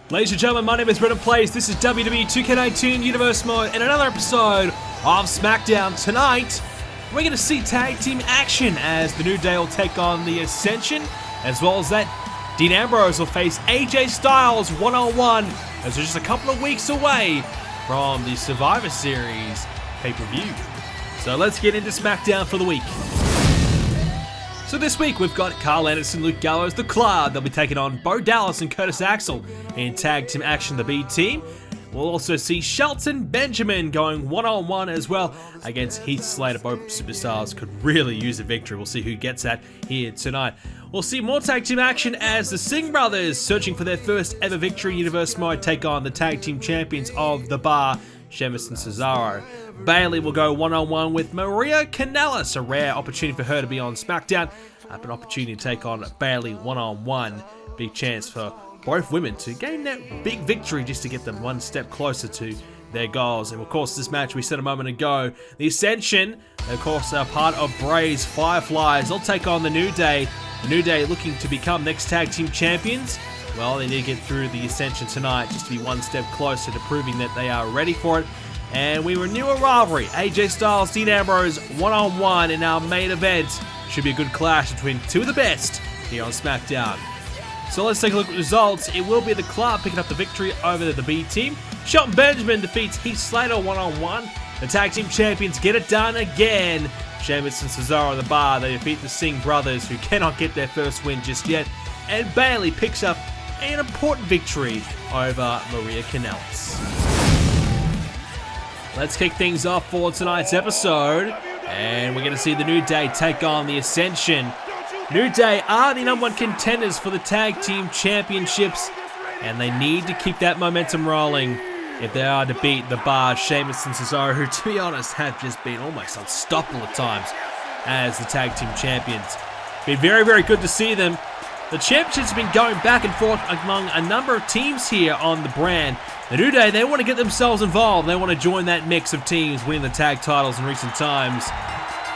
Ladies and gentlemen, my name is BrendenPlayz. This is WWE 2k19 Universe Mode and another episode of Smackdown. Tonight, we're going to see tag team action as the New Day will take on the Ascension, as well as that Dean Ambrose will face AJ Styles one-on-one, as we're just a couple of weeks away from the Survivor Series pay-per-view. So let's get into Smackdown for the week. So this week we've got Carl Anderson, Luke Gallows, The Club. They'll be taking on Bo Dallas and Curtis Axel in tag team action, the B team. We'll also see Shelton Benjamin going one-on-one as well against Heath Slater. Both superstars could really use a victory. We'll see who gets that here tonight. We'll see more tag team action as the Singh brothers, searching for their first ever victory in Universe Mode, take on the tag team champions of The Bar, Sheamus and Cesaro. Bayley will go one-on-one with Maria Kanellis, a rare opportunity for her to be on SmackDown. An opportunity to take on Bayley one-on-one. Big chance for both women to gain that big victory just to get them one step closer to their goals. And of course, this match we said a moment ago, the Ascension, of course, are part of Bray's Fireflies. They'll take on the New Day. The New Day looking to become next tag team champions. Well, they need to get through the Ascension tonight just to be one step closer to proving that they are ready for it. And we renew a rivalry. AJ Styles, Dean Ambrose, one-on-one in our main event. Should be a good clash between two of the best here on SmackDown. So let's take a look at the results. It will be The Club picking up the victory over the B team. Shelton Benjamin defeats Heath Slater one-on-one. The tag team champions get it done again. Sheamus and Cesaro on The Bar, they defeat the Singh brothers, who cannot get their first win just yet. And Bayley picks up an important victory over Maria Kanellis. Let's kick things off for tonight's episode. And we're going to see the New Day take on the Ascension. New Day are the #1 contenders for the Tag Team Championships, and they need to keep that momentum rolling if they are to beat The Bar, Sheamus and Cesaro, who, to be honest, have just been almost unstoppable at times as the Tag Team Champions. Been very, very good to see them. The championships have been going back and forth among a number of teams here on the brand. The New Day, they want to get themselves involved. They want to join that mix of teams winning the tag titles in recent times.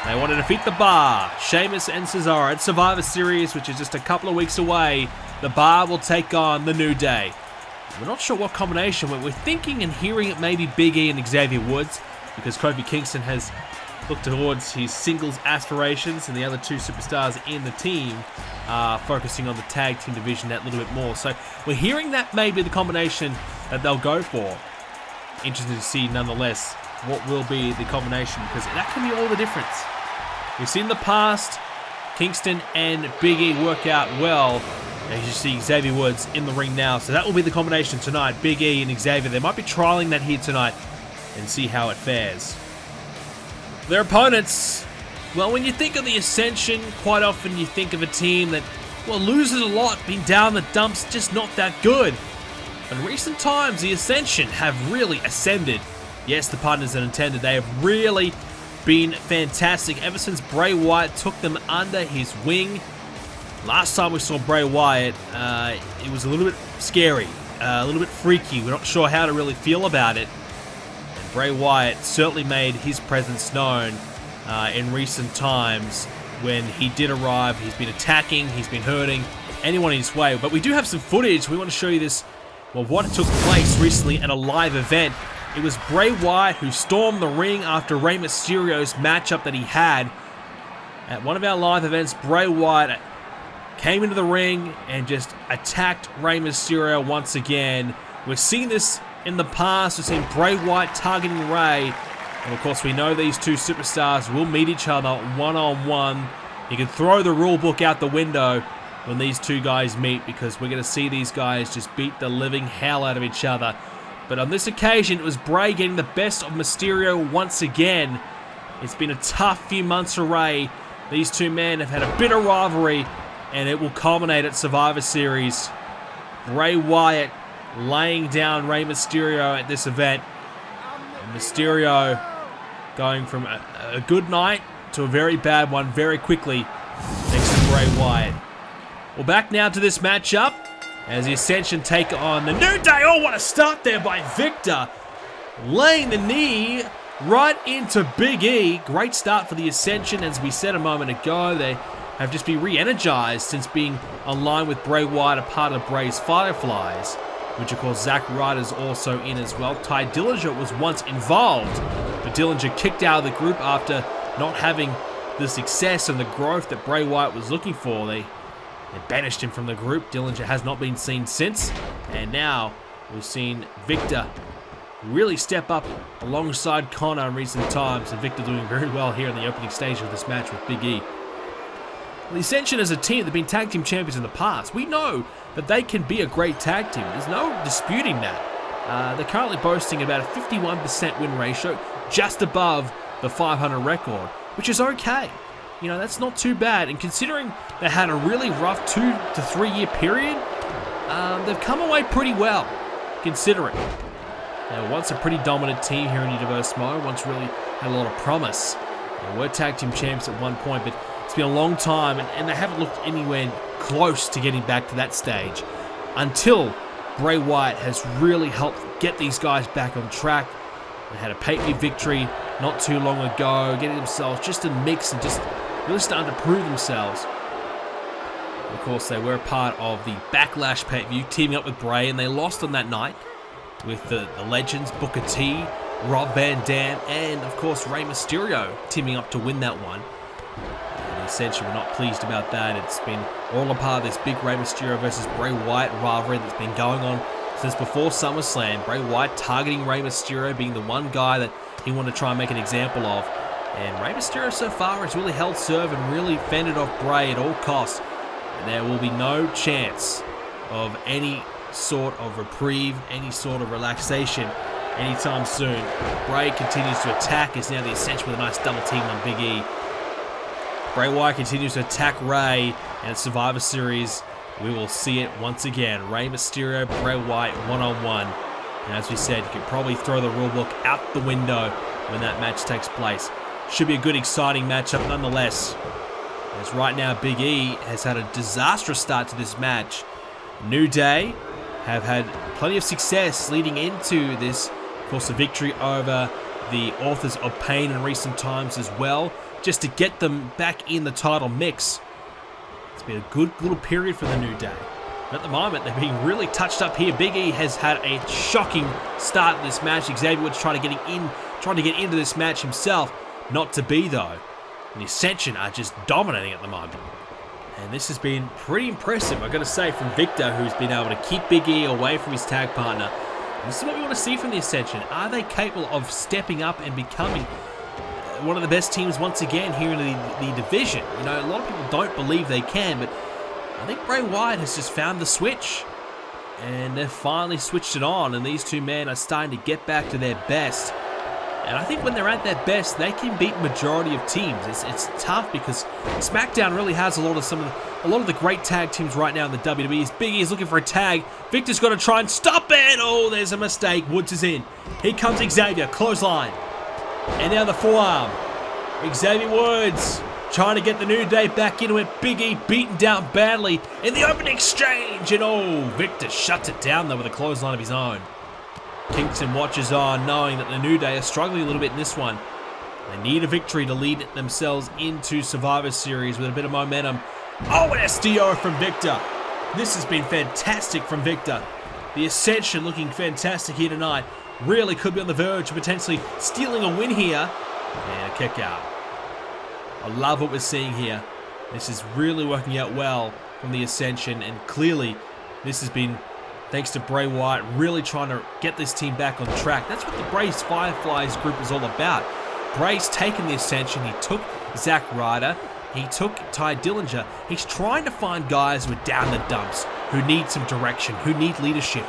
They want to defeat The Bar, Sheamus and Cesaro at Survivor Series, which is just a couple of weeks away. The Bar will take on the New Day. We're not sure what combination. We're thinking and hearing it may be Big E and Xavier Woods, because Kofi Kingston has looked towards his singles aspirations, and the other two superstars in the team are focusing on the tag team division that little bit more. So we're hearing that may be the combination that they'll go for. Interesting to see nonetheless what will be the combination, because that can be all the difference. We've seen in the past Kingston and Big E work out well. As you see Xavier Woods in the ring now, so that will be the combination tonight. Big E and Xavier, they might be trialing that here tonight and see how it fares. Their opponents, well, when you think of the Ascension, quite often you think of a team that, well, loses a lot, been down the dumps, just not that good. In recent times, the Ascension have really ascended. Yes, the partners that intended, they have really been fantastic ever since Bray Wyatt took them under his wing. Last time we saw Bray Wyatt, it was a little bit scary, a little bit freaky. We're not sure how to really feel about it. And Bray Wyatt certainly made his presence known in recent times. When he did arrive, he's been attacking, he's been hurting anyone in his way. But we do have some footage. We want to show you this. Well, what took place recently at a live event. It was Bray Wyatt who stormed the ring after Rey Mysterio's matchup that he had. At one of our live events, Bray Wyatt came into the ring and just attacked Rey Mysterio once again. We've seen this in the past. We've seen Bray Wyatt targeting Rey. And of course, we know these two superstars will meet each other one-on-one. You can throw the rule book out the window when these two guys meet, because we're going to see these guys just beat the living hell out of each other. But on this occasion, it was Bray getting the best of Mysterio once again. It's been a tough few months for Rey. These two men have had a bitter rivalry, and it will culminate at Survivor Series. Bray Wyatt laying down Rey Mysterio at this event. And Mysterio going from a good night to a very bad one very quickly thanks to Bray Wyatt. Well, back now to this matchup as the Ascension take on the New Day. Oh, what a start there by Victor. Laying the knee right into Big E. Great start for the Ascension. As we said a moment ago, they have just been re-energized since being online with Bray Wyatt, a part of Bray's Fireflies, which of course Zack Ryder's also in as well. Ty Dillinger was once involved, but Dillinger kicked out of the group after not having the success and the growth that Bray Wyatt was looking for. They banished him from the group. Dillinger has not been seen since, and now we've seen Victor really step up alongside Connor in recent times, and Victor doing very well here in the opening stage of this match with Big E. The Ascension as a team, they've been tag team champions in the past. We know that they can be a great tag team. There's no disputing that. They're currently boasting about a 51% win ratio, just above the 500 record, which is okay. You know, that's not too bad. And considering they had a really rough 2 to 3 year period, they've come away pretty well, considering. They were once a pretty dominant team here in Universal, once really had a lot of promise. They were tag team champs at one point, but it's been a long time, and they haven't looked anywhere close to getting back to that stage until Bray Wyatt has really helped get these guys back on track. They had a pay-per-view victory not too long ago, getting themselves just in the mix and just really starting to prove themselves. Of course, they were a part of the Backlash pay-per-view, teaming up with Bray, and they lost on that night with the legends, Booker T, Rob Van Dam, and of course Rey Mysterio teaming up to win that one. And the Ascension were not pleased about that. It's been all a part of this big Rey Mysterio versus Bray Wyatt rivalry that's been going on since before SummerSlam. Bray Wyatt targeting Rey Mysterio, being the one guy that he wanted to try and make an example of. And Rey Mysterio so far has really held serve and really fended off Bray at all costs. And there will be no chance of any sort of reprieve, any sort of relaxation anytime soon. Bray continues to attack. Is now the Ascension with a nice double team on Big E. Bray Wyatt continues to attack Rey, and at Survivor Series, we will see it once again. Rey Mysterio, Bray Wyatt, one-on-one. And as we said, you could probably throw the rulebook out the window when that match takes place. Should be a good, exciting matchup nonetheless. As right now, Big E has had a disastrous start to this match. New Day have had plenty of success leading into this. Of course, a victory over the Authors of Pain in recent times as well, just to get them back in the title mix. It's been a good little period for the New Day. At the moment, they're being really touched up here. Big E has had a shocking start in this match. Xavier Woods trying to get into this match himself. Not to be, though. And the Ascension are just dominating at the moment. And this has been pretty impressive, I've got to say, from Victor, who's been able to keep Big E away from his tag partner. And this is what we want to see from the Ascension. Are they capable of stepping up and becoming one of the best teams once again here in the division? You know, a lot of people don't believe they can, but I think Bray Wyatt has just found the switch. And they've finally switched it on, and these two men are starting to get back to their best. And I think when they're at their best, they can beat majority of teams. It's tough because Smackdown really has a lot of the great tag teams right now in the WWE. Big E is looking for a tag. Victor's got to try and stop it. Oh, there's a mistake. Woods is in. Here comes Xavier. Clothesline. And now the forearm. Xavier Woods trying to get the New Day back into it. Big E beaten down badly in the open exchange. And oh, Victor shuts it down though with a clothesline of his own. Kingston watches on, knowing that the New Day are struggling a little bit in this one. They need a victory to lead themselves into Survivor Series with a bit of momentum. Oh, an SDO from Victor. This has been fantastic from Victor. The Ascension looking fantastic here tonight. Really could be on the verge of potentially stealing a win here. And a kick out. I love what we're seeing here. This is really working out well from the Ascension, and clearly this has been thanks to Bray Wyatt really trying to get this team back on track. That's what the Bray's Fireflies group is all about. Bray's taken the Ascension. He took Zack Ryder. He took Ty Dillinger. He's trying to find guys who are down the dumps, who need some direction, who need leadership.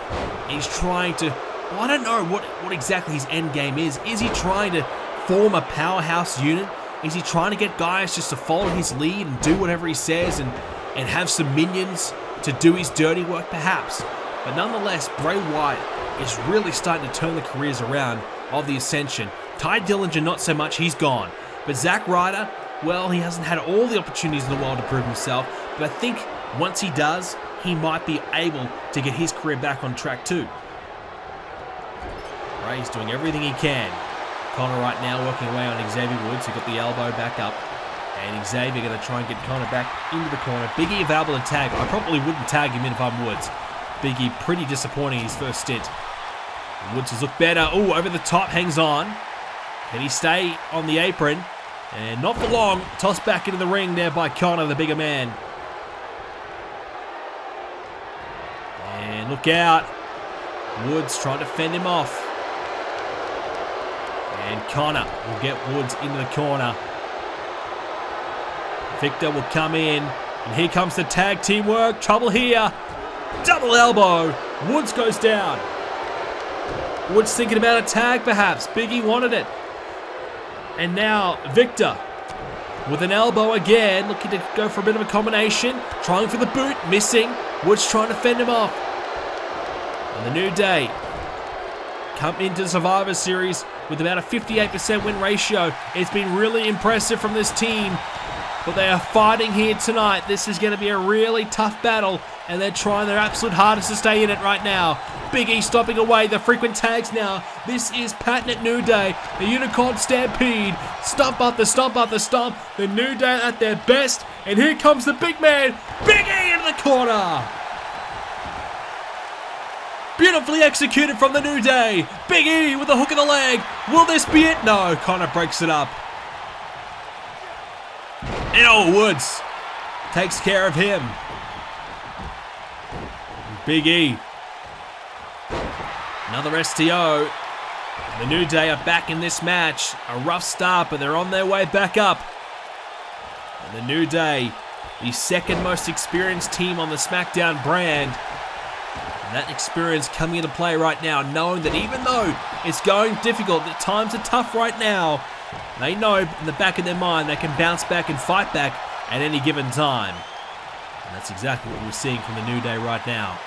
He's trying to, well, I don't know what exactly his end game is. Is he trying to form a powerhouse unit? Is he trying to get guys just to follow his lead and do whatever he says and have some minions to do his dirty work, perhaps? But nonetheless, Bray Wyatt is really starting to turn the careers around of the Ascension. Ty Dillinger, not so much, he's gone. But Zack Ryder, well, he hasn't had all the opportunities in the world to prove himself. But I think once he does, he might be able to get his career back on track too. Bray's doing everything he can. Connor right now working away on Xavier Woods, who got the elbow back up. And Xavier going to try and get Connor back into the corner. Big E available to tag. I probably wouldn't tag him in if I'm Woods. Big E pretty disappointing his first stint. Woods has looked better. Oh, over the top, hangs on. Can he stay on the apron? And not for long. Tossed back into the ring there by Connor, the bigger man. And look out. Woods trying to fend him off. And Connor will get Woods into the corner. Victor will come in. And here comes the tag team work. Trouble here. Double elbow. Woods goes down. Woods thinking about a tag perhaps. Big E wanted it. And now Victor with an elbow again. Looking to go for a bit of a combination. Trying for the boot. Missing. Woods trying to fend him off. And the New Day come into the Survivor Series with about a 58% win ratio. It's been really impressive from this team. But they are fighting here tonight. This is going to be a really tough battle. And they're trying their absolute hardest to stay in it right now. Big E stopping away the frequent tags now. This is patented New Day. The Unicorn Stampede. Stomp after stomp after stomp. The New Day at their best. And here comes the big man. Big E into the corner. Beautifully executed from the New Day. Big E with a hook in the leg. Will this be it? No, Connor breaks it up. And oh, Woods takes care of him. Big E. Another STO. The New Day are back in this match. A rough start, but they're on their way back up. And the New Day, the second most experienced team on the Smackdown brand. And that experience coming into play right now, knowing that even though it's going difficult, that times are tough right now, they know in the back of their mind they can bounce back and fight back at any given time. And that's exactly what we're seeing from the New Day right now.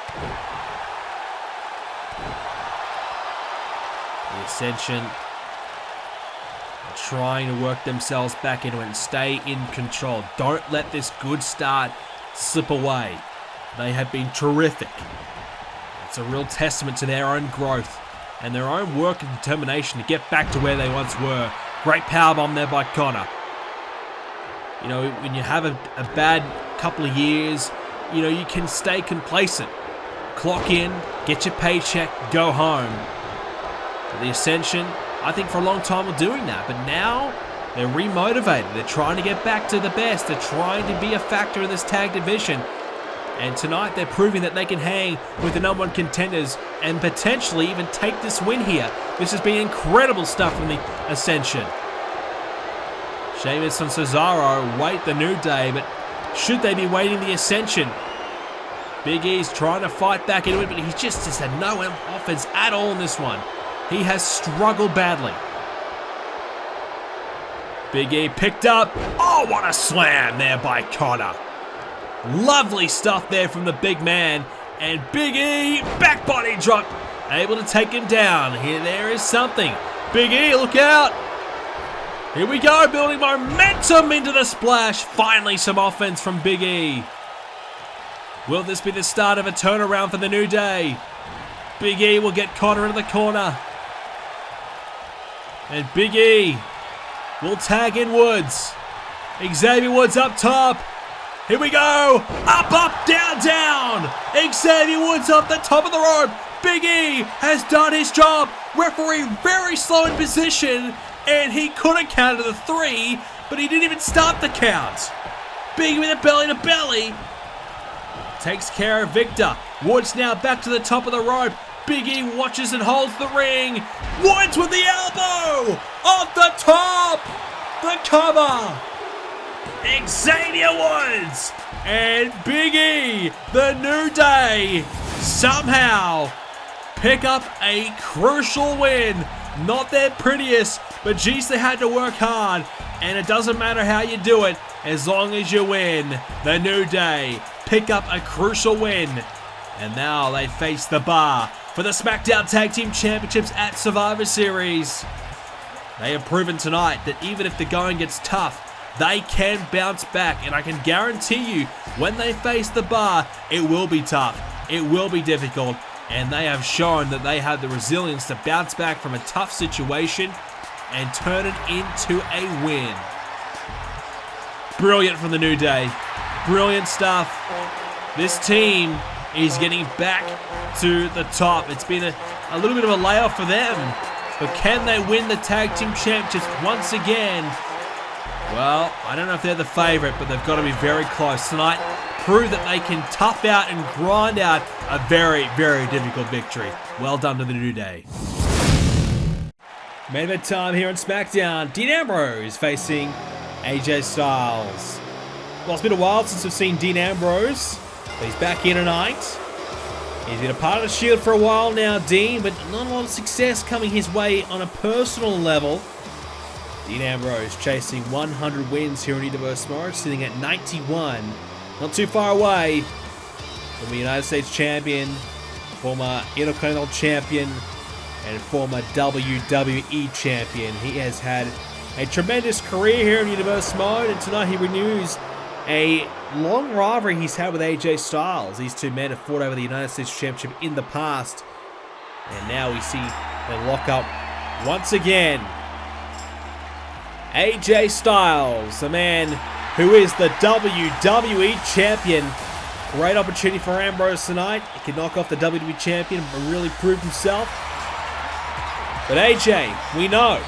The Ascension are trying to work themselves back into it and stay in control. Don't let this good start slip away. They have been terrific. It's a real testament to their own growth and their own work and determination to get back to where they once were. Great powerbomb there by Connor. You know, when you have a bad couple of years, you know, you can stay complacent. Clock in, get your paycheck, go home. But the Ascension, I think for a long time were doing that, but now they're remotivated. They're trying to get back to the best. They're trying to be a factor in this tag division. And tonight they're proving that they can hang with the #1 contenders and potentially even take this win here. This has been incredible stuff from the Ascension. Sheamus and Cesaro wait the New Day, but should they be waiting the Ascension? Big E's trying to fight back into it, but he just has had no offense at all in this one. He has struggled badly. Big E picked up. Oh, what a slam there by Connor. Lovely stuff there from the big man. And Big E, back body drop. Able to take him down. Here, there is something. Big E, look out. Here we go, building momentum into the splash. Finally, some offense from Big E. Will this be the start of a turnaround for the New Day? Big E will get Connor into the corner. And Big E will tag in Woods. Xavier Woods up top. Here we go. Up, up, down, down. Xavier Woods up the top of the rope. Big E has done his job. Referee very slow in position. And he could have counted the 3, but he didn't even start the count. Big E with a belly to belly. Takes care of Victor. Woods now back to the top of the rope. Big E watches and holds the ring. Woods with the elbow. Off the top. The cover. Xavier Woods and Big E, the New Day, somehow pick up a crucial win. Not their prettiest, but geez, they had to work hard. And it doesn't matter how you do it, as long as you win. The New Day pick up a crucial win. And now they face the bar for the SmackDown Tag Team Championships at Survivor Series. They have proven tonight that even if the going gets tough, they can bounce back, and I can guarantee you, when they face the bar, it will be tough. It will be difficult, and they have shown that they have the resilience to bounce back from a tough situation and turn it into a win. Brilliant from the New Day. Brilliant stuff. This team is getting back to the top. It's been a little bit of a layoff for them. But can they win the Tag Team Championships once again? Well, I don't know if they're the favorite, but they've got to be very close tonight. Prove that they can tough out and grind out a very, very difficult victory. Well done to the New Day. Main event time here on Smackdown. Dean Ambrose facing AJ Styles. Well, it's been a while since we've seen Dean Ambrose. But he's back here tonight. He's been a part of the Shield for a while now, Dean, but not a lot of success coming his way on a personal level. Dean Ambrose chasing 100 wins here in Universe Mode, sitting at 91. Not too far away from the United States Champion, former Intercontinental Champion, and former WWE Champion. He has had a tremendous career here in Universe Mode, and tonight he renews a long rivalry he's had with AJ Styles. These two men have fought over the United States Championship in the past, and now we see them lock up once again. AJ Styles, the man who is the WWE Champion. Great opportunity for Ambrose tonight. He can knock off the WWE Champion and really prove himself. But AJ, we know,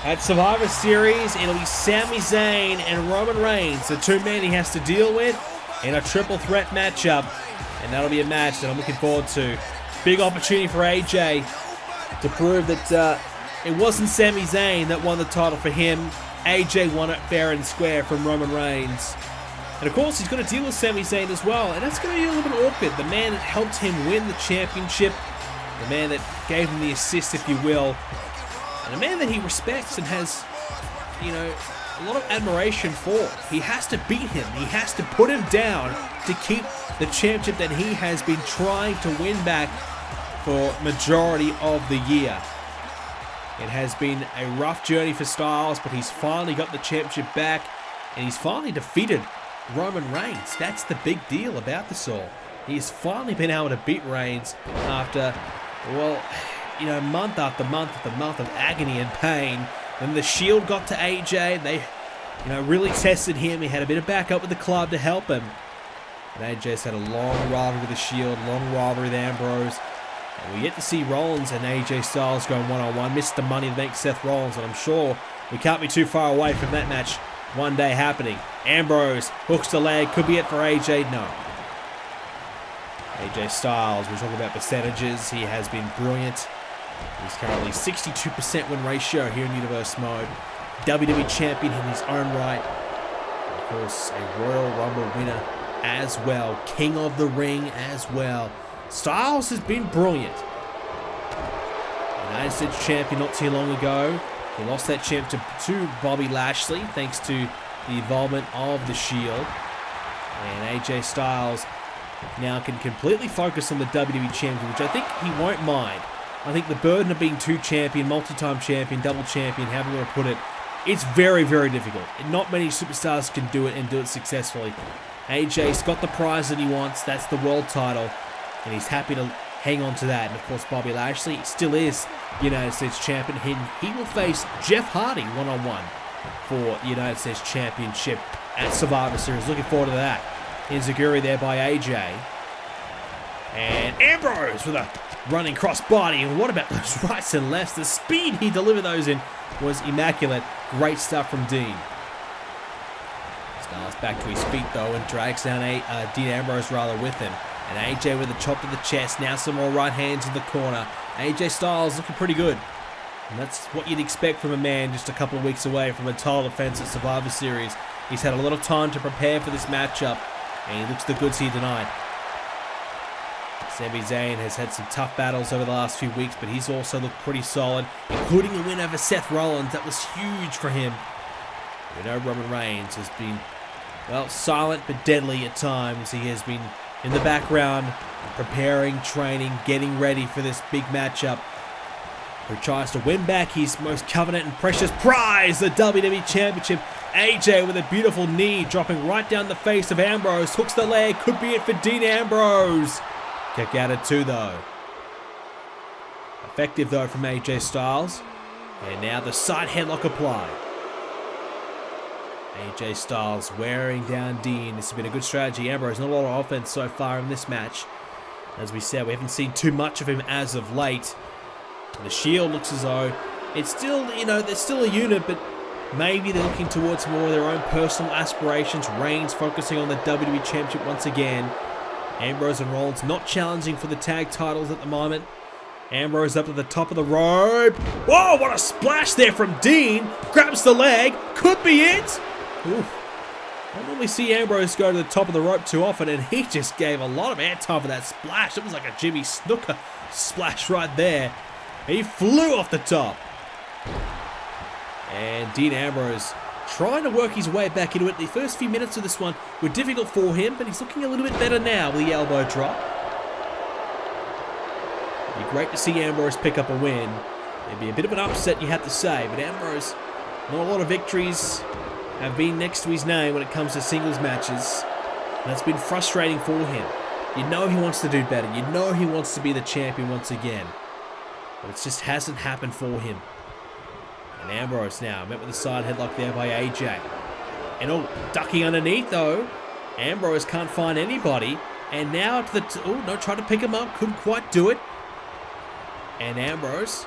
at Survivor Series, it'll be Sami Zayn and Roman Reigns, the two men he has to deal with in a triple threat matchup. And that'll be a match that I'm looking forward to. Big opportunity for AJ to prove that it wasn't Sami Zayn that won the title for him. AJ won it fair and square from Roman Reigns. And of course, he's going to deal with Sami Zayn as well. And that's going to be a little bit awkward. The man that helped him win the championship. The man that gave him the assist, if you will. And a man that he respects and has, you know, a lot of admiration for. He has to beat him. He has to put him down to keep the championship that he has been trying to win back for majority of the year. It has been a rough journey for Styles, but he's finally got the championship back, and he's finally defeated Roman Reigns. That's the big deal about this all. He's finally been able to beat Reigns after, well, you know, month after month after month of agony and pain. When the Shield got to AJ, they, you know, really tested him. He had a bit of backup with the club to help him. And AJ's had a long rivalry with the Shield, long rivalry with Ambrose. And we get to see Rollins and AJ Styles going one-on-one. Missed the money to make Seth Rollins, and I'm sure we can't be too far away from that match one day happening. Ambrose hooks the leg. Could be it for AJ. No. AJ Styles, we're talking about percentages. He has been brilliant. He's currently 62% win ratio here in Universe Mode. WWE Champion in his own right. Of course, a Royal Rumble winner as well. King of the Ring as well. Styles has been brilliant. United States Champion not too long ago. He lost that championship to Bobby Lashley thanks to the involvement of the Shield. And AJ Styles now can completely focus on the WWE Champion, which I think he won't mind. I think the burden of being two-champion, multi-time champion, double champion, however you want to put it, it's very, very difficult. Not many superstars can do it and do it successfully. AJ's got the prize that he wants. That's the world title. And he's happy to hang on to that. And of course, Bobby Lashley still is United States Champion. He will face Jeff Hardy one-on-one for United States Championship at Survivor Series. Looking forward to that. Enziguri there by AJ. And Ambrose with a running crossbody. And what about those rights and lefts? The speed he delivered those in was immaculate. Great stuff from Dean. Styles back to his feet though and drags down Dean Ambrose with him. And AJ with a chop to the chest. Now some more right hands in the corner. AJ Styles looking pretty good. And that's what you'd expect from a man just a couple of weeks away from a title defense at Survivor Series. He's had a lot of time to prepare for this matchup. And he looks the goods here tonight. Sami Zayn has had some tough battles over the last few weeks, but he's also looked pretty solid, including a win over Seth Rollins. That was huge for him. We know Roman Reigns has been, well, silent but deadly at times. He has been in the background, preparing, training, getting ready for this big matchup. He tries to win back his most coveted and precious prize, the WWE Championship. AJ with a beautiful knee dropping right down the face of Ambrose. Hooks the leg. Could be it for Dean Ambrose. Kick out at 2 though. Effective though from AJ Styles. And now the side headlock applied. AJ Styles wearing down Dean. This has been a good strategy. Ambrose, not a lot of offense so far in this match. As we said, we haven't seen too much of him as of late. The Shield looks as though it's still, you know, they're still a unit, but maybe they're looking towards more of their own personal aspirations. Reigns focusing on the WWE Championship once again. Ambrose and Rollins not challenging for the tag titles at the moment. Ambrose up to the top of the rope. Whoa, what a splash there from Dean. Grabs the leg. Could be it. Oof. I don't normally see Ambrose go to the top of the rope too often, and he just gave a lot of airtime for that splash. It was like a Jimmy Snooker splash right there. He flew off the top. And Dean Ambrose trying to work his way back into it. The first few minutes of this one were difficult for him, but he's looking a little bit better now with the elbow drop. It'd be great to see Ambrose pick up a win. It'd be a bit of an upset, you have to say, but Ambrose, not a lot of victories have been next to his name when it comes to singles matches. And that's been frustrating for him. You know he wants to do better. You know he wants to be the champion once again. But it just hasn't happened for him. And Ambrose now met with a side headlock there by AJ. And oh, ducking underneath though. Ambrose can't find anybody. And now to the... oh, no, tried to pick him up. Couldn't quite do it. And Ambrose...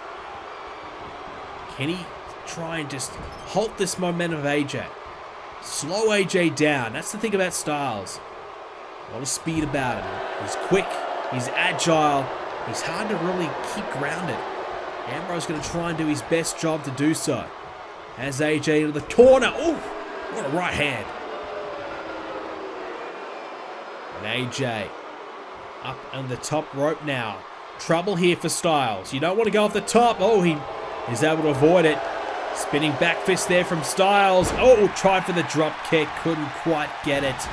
can he try and just halt this momentum of AJ? Slow AJ down. That's the thing about Styles. A lot of speed about him. He's quick. He's agile. He's hard to really keep grounded. Ambrose going to try and do his best job to do so. Has AJ into the corner. Oh, what a right hand. And AJ up on the top rope now. Trouble here for Styles. You don't want to go off the top. Oh, he is able to avoid it. Spinning back fist there from Styles. Oh, tried for the drop kick. Couldn't quite get it.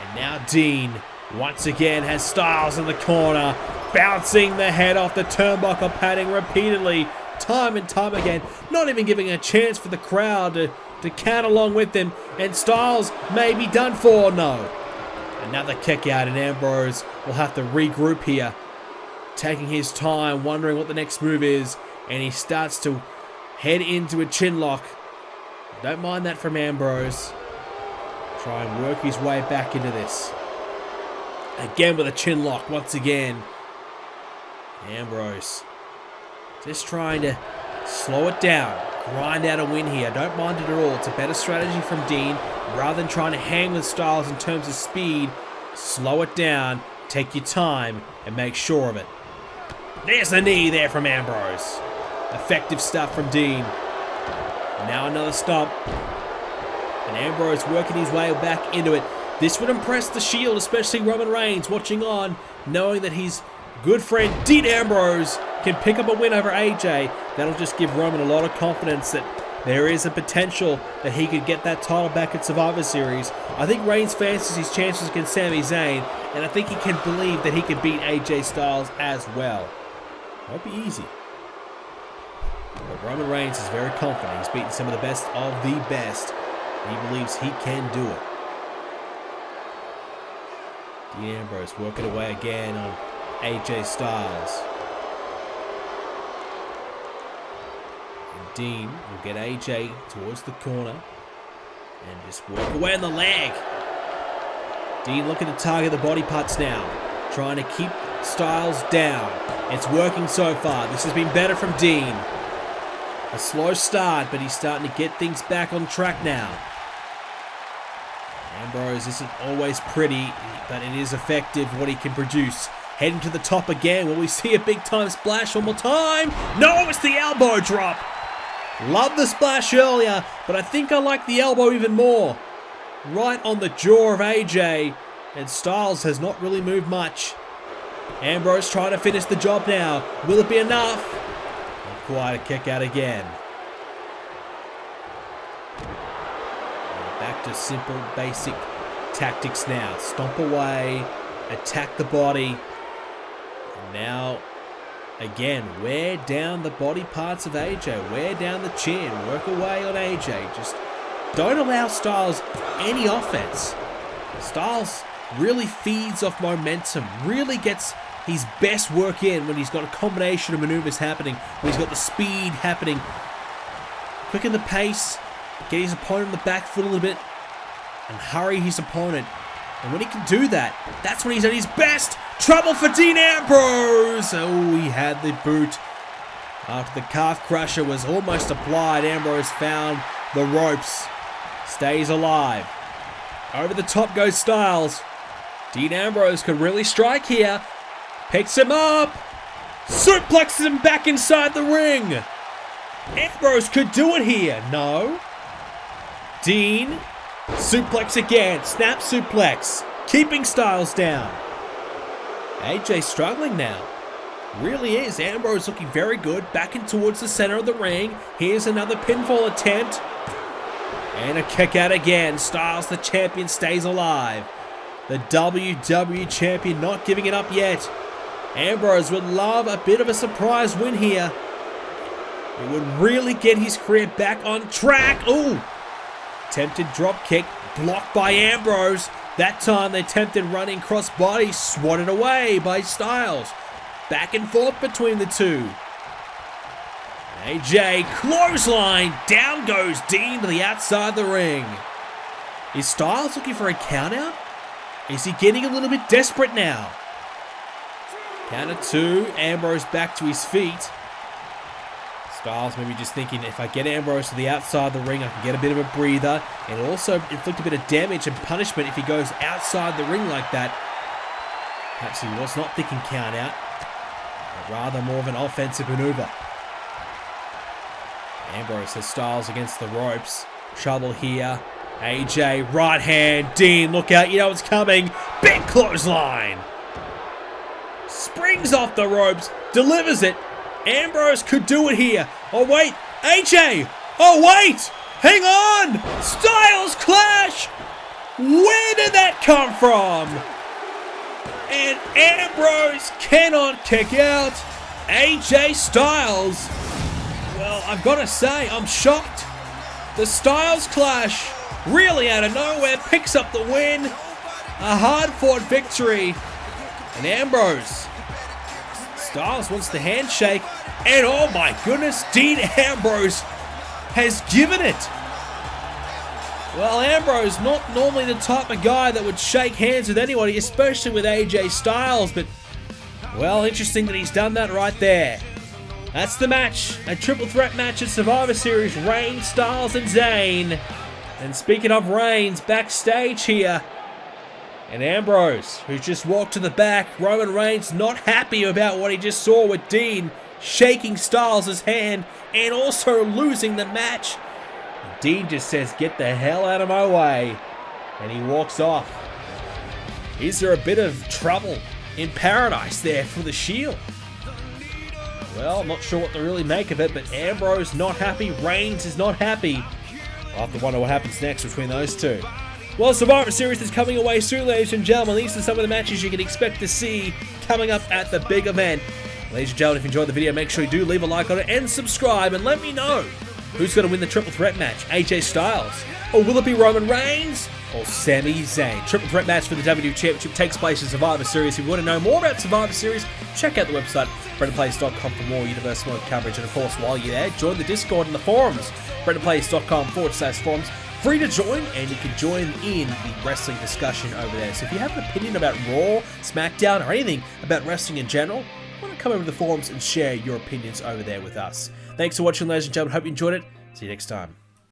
And now Dean once again has Styles in the corner. Bouncing the head off the turnbuckle padding repeatedly. Time and time again. Not even giving a chance for the crowd to count along with him. And Styles may be done for. No. Another kick out, and Ambrose will have to regroup here. Taking his time, wondering what the next move is. And he starts to head into a chin lock. Don't mind that from Ambrose. Try and work his way back into this. Again with a chin lock once again. Ambrose just trying to slow it down. Grind out a win here. Don't mind it at all. It's a better strategy from Dean. Rather than trying to hang with Styles in terms of speed, slow it down, take your time, and make sure of it. There's the knee there from Ambrose. Effective stuff from Dean. Now another stomp. And Ambrose working his way back into it. This would impress the Shield, especially Roman Reigns, watching on, knowing that his good friend Dean Ambrose can pick up a win over AJ. That'll just give Roman a lot of confidence that there is a potential that he could get that title back at Survivor Series. I think Reigns fancies his chances against Sami Zayn, and I think he can believe that he can beat AJ Styles as well. Won't be easy. But Roman Reigns is very confident. He's beaten some of the best of the best. And he believes he can do it. Dean Ambrose working away again on AJ Styles. And Dean will get AJ towards the corner and just work away on the leg. Dean looking to target the body parts now. Trying to keep Styles down. It's working so far. This has been better from Dean. A slow start, but he's starting to get things back on track now. Ambrose isn't always pretty, but it is effective what he can produce. Heading to the top again. Will we see a big time splash one more time? No, it's the elbow drop. Love the splash earlier, but I think I like the elbow even more. Right on the jaw of AJ, and Styles has not really moved much. Ambrose trying to finish the job now. Will it be enough? Not quite. A kick out again. Back to simple, basic tactics now. Stomp away, attack the body. And now, again, wear down the body parts of AJ. Wear down the chin. Work away on AJ. Just don't allow Styles any offense. Styles really feeds off momentum. Really gets his best work in when he's got a combination of maneuvers happening, when he's got the speed happening. Quicken the pace, get his opponent on the back foot a little bit, and hurry his opponent. And when he can do that, that's when he's at his best. Trouble for Dean Ambrose. Oh, he had the boot. After the calf crusher was almost applied, Ambrose found the ropes. Stays alive. Over the top goes Styles. Dean Ambrose could really strike here. Picks him up. Suplexes him back inside the ring. Ambrose could do it here. No. Dean. Suplex again. Snap suplex. Keeping Styles down. AJ struggling now. Really is. Ambrose looking very good. Backing towards the center of the ring. Here's another pinfall attempt. And a kick out again. Styles, the champion, stays alive. The WWE Champion not giving it up yet. Ambrose would love a bit of a surprise win here. It would really get his career back on track. Ooh! Attempted drop kick. Blocked by Ambrose. That time they attempted running crossbody. Swatted away by Styles. Back and forth between the two. AJ, clothesline. Down goes Dean to the outside the ring. Is Styles looking for a countout? Is he getting a little bit desperate now? Count of two. Ambrose back to his feet. Styles maybe just thinking, if I get Ambrose to the outside the ring, I can get a bit of a breather and also inflict a bit of damage and punishment if he goes outside the ring like that. Perhaps he was not thinking count out, but rather more of an offensive maneuver. Ambrose has Styles against the ropes. Trouble here. AJ, right hand. Dean, look out. You know what's coming. Big clothesline. Springs off the ropes. Delivers it. Ambrose could do it here. Oh, wait. AJ. Oh, wait. Hang on. Styles clash. Where did that come from? And Ambrose cannot kick out AJ Styles. Well, I've got to say, I'm shocked. The Styles clash, really out of nowhere, picks up the win. A hard-fought victory. And Ambrose. Styles wants the handshake. And oh my goodness, Dean Ambrose has given it. Well, Ambrose, not normally the type of guy that would shake hands with anybody, especially with AJ Styles. But, well, interesting that he's done that right there. That's the match. A triple threat match at Survivor Series. Reigns, Styles, and Zayn. And speaking of Reigns, backstage here. And Ambrose, who's just walked to the back. Roman Reigns not happy about what he just saw with Dean shaking Styles' hand and also losing the match. And Dean just says, get the hell out of my way. And he walks off. Is there a bit of trouble in paradise there for the Shield? Well, I'm not sure what to really make of it, but Ambrose not happy, Reigns is not happy. I'll have to wonder what happens next between those two. Well, Survivor Series is coming away soon, ladies and gentlemen. These are some of the matches you can expect to see coming up at the big event. Ladies and gentlemen, if you enjoyed the video, make sure you do leave a like on it and subscribe, and let me know who's going to win the triple threat match, AJ Styles, or will it be Roman Reigns or Sami Zayn? Triple threat match for the WWE Championship takes place in Survivor Series. If you want to know more about Survivor Series, check out the website, BrendenPlayz.com, for more universe mode coverage. And of course, while you're there, join the Discord and the forums, BrendenPlayz.com/forums. Free to join, and you can join in the wrestling discussion over there. So if you have an opinion about Raw, SmackDown, or anything about wrestling in general, why not come over to the forums and share your opinions over there with us. Thanks for watching, ladies and gentlemen. Hope you enjoyed it. See you next time.